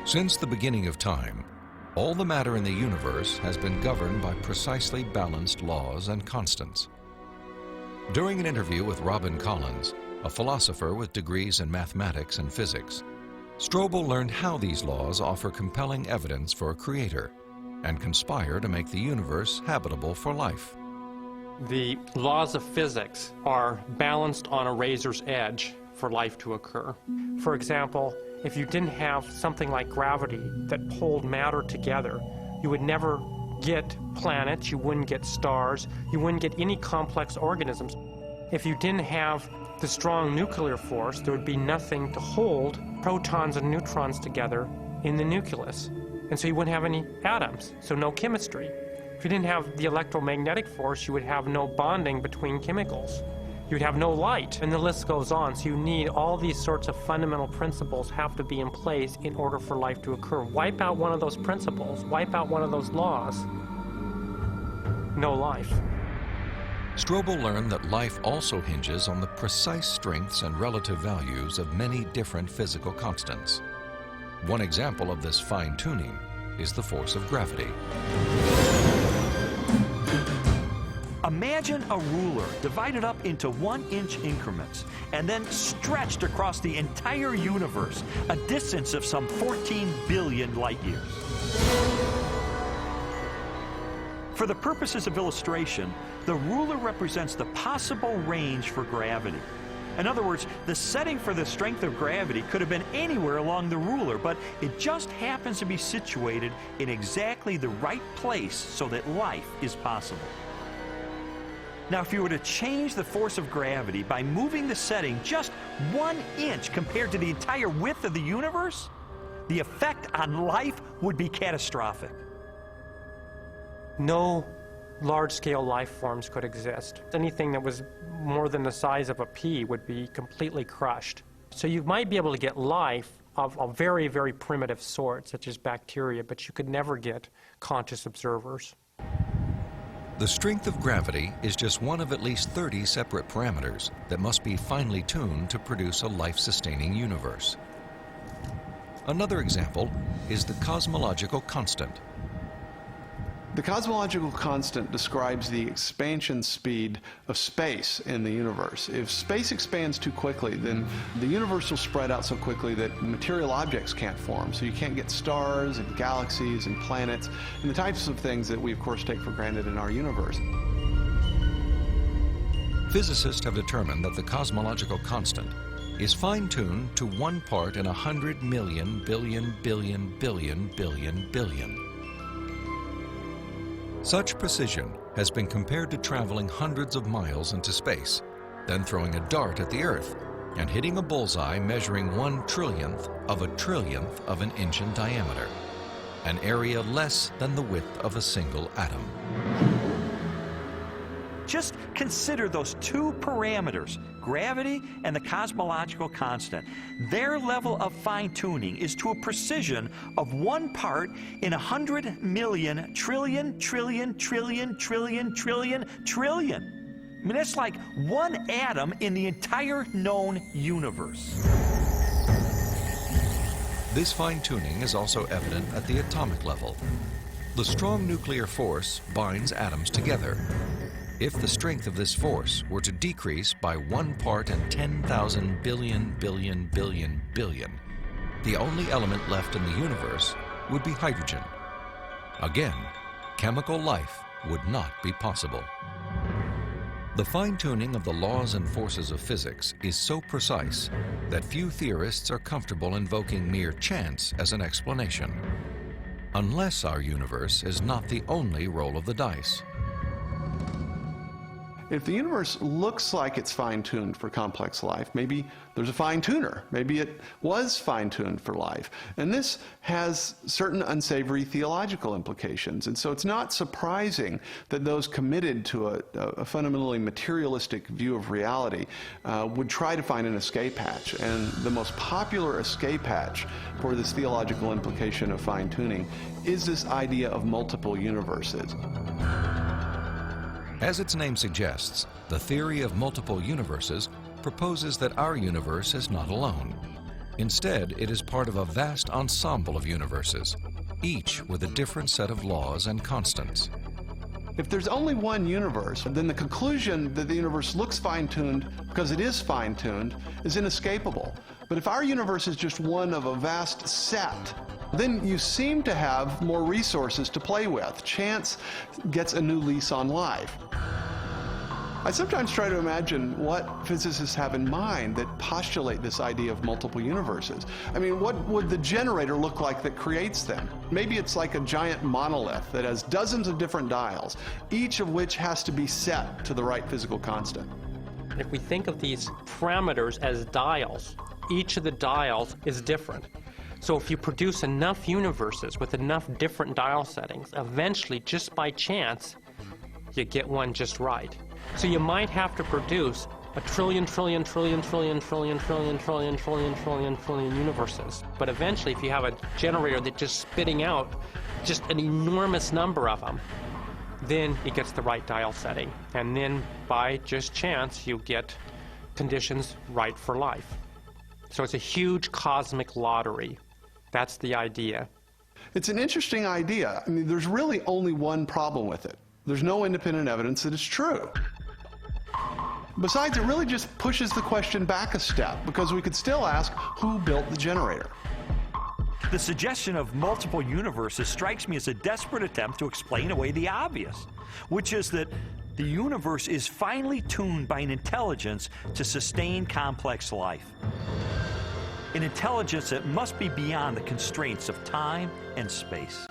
Since the beginning of time, all the matter in the universe has been governed by precisely balanced laws and constants. During an interview with Robin Collins, a philosopher with degrees in mathematics and physics, Strobel learned how these laws offer compelling evidence for a creator and conspire to make the universe habitable for life. The laws of physics are balanced on a razor's edge for life to occur. For example, if you didn't have something like gravity that pulled matter together, you would never get planets, you wouldn't get stars, you wouldn't get any complex organisms. If you didn't have the strong nuclear force, there would be nothing to hold protons and neutrons together in the nucleus. And so you wouldn't have any atoms, so no chemistry. If you didn't have the electromagnetic force, you would have no bonding between chemicals. You'd have no light, and the list goes on. So you need all these sorts of fundamental principles have to be in place in order for life to occur. Wipe out one of those principles, wipe out one of those laws, no life. Strobel learned that life also hinges on the precise strengths and relative values of many different physical constants. One example of this fine-tuning is the force of gravity. Imagine a ruler divided up into 1-inch increments and then stretched across the entire universe, a distance of some 14 billion light years. For the purposes of illustration, the ruler represents the possible range for gravity. In other words, the setting for the strength of gravity could have been anywhere along the ruler, but it just happens to be situated in exactly the right place so that life is possible. Now, if you were to change the force of gravity by moving the setting just 1 inch compared to the entire width of the universe, the effect on life would be catastrophic. No large-scale life forms could exist. Anything that was more than the size of a pea would be completely crushed. So you might be able to get life of a very, very primitive sort, such as bacteria, but you could never get conscious observers. The strength of gravity is just one of at least 30 separate parameters that must be finely tuned to produce a life-sustaining universe. Another example is the cosmological constant. The cosmological constant describes the expansion speed of space in the universe. If space expands too quickly, then the universe will spread out so quickly that material objects can't form. So you can't get stars and galaxies and planets and the types of things that we, of course, take for granted in our universe. Physicists have determined that the cosmological constant is fine-tuned to 1 part in 100 million billion billion billion billion billion. Such precision has been compared to traveling hundreds of miles into space, then throwing a dart at the Earth and hitting a bullseye measuring 1/trillionth of an inch in diameter, an area less than the width of a single atom. Just consider those two parameters, gravity and the cosmological constant. Their level of fine-tuning is to a precision of 1 part in 100 million trillion, trillion, trillion, trillion, trillion, trillion. I mean, that's like 1 atom in the entire known universe. This fine-tuning is also evident at the atomic level. The strong nuclear force binds atoms together. If the strength of this force were to decrease by 1 part in 10,000 billion billion billion billion, the only element left in the universe would be hydrogen. Again, chemical life would not be possible. The fine-tuning of the laws and forces of physics is so precise that few theorists are comfortable invoking mere chance as an explanation, unless our universe is not the only roll of the dice. If the universe looks like it's fine-tuned for complex life, maybe there's a fine-tuner. Maybe it was fine-tuned for life. And this has certain unsavory theological implications. And so it's not surprising that those committed to a fundamentally materialistic view of reality would try to find an escape hatch. And the most popular escape hatch for this theological implication of fine-tuning is this idea of multiple universes. As its name suggests, the theory of multiple universes proposes that our universe is not alone. Instead, it is part of a vast ensemble of universes, each with a different set of laws and constants. If there's only one universe, then the conclusion that the universe looks fine-tuned because it is fine-tuned is inescapable. But if our universe is just one of a vast set, then you seem to have more resources to play with. Chance gets a new lease on life. I sometimes try to imagine what physicists have in mind that postulate this idea of multiple universes. I mean, what would the generator look like that creates them? Maybe it's like a giant monolith that has dozens of different dials, each of which has to be set to the right physical constant. If we think of these parameters as dials, each of the dials is different. So if you produce enough universes with enough different dial settings, eventually, just by chance, you get one just right. So you might have to produce a trillion universes. But eventually, if you have a generator that's just spitting out just an enormous number of them, then it gets the right dial setting. And then by just chance, you get conditions right for life. So it's a huge cosmic lottery. That's the idea. It's an interesting idea. I mean, there's really only one problem with it. There's no independent evidence that it's true. Besides, it really just pushes the question back a step, because we could still ask, who built the generator? The suggestion of multiple universes strikes me as a desperate attempt to explain away the obvious, which is that the universe is finely tuned by an intelligence to sustain complex life. An intelligence that must be beyond the constraints of time and space.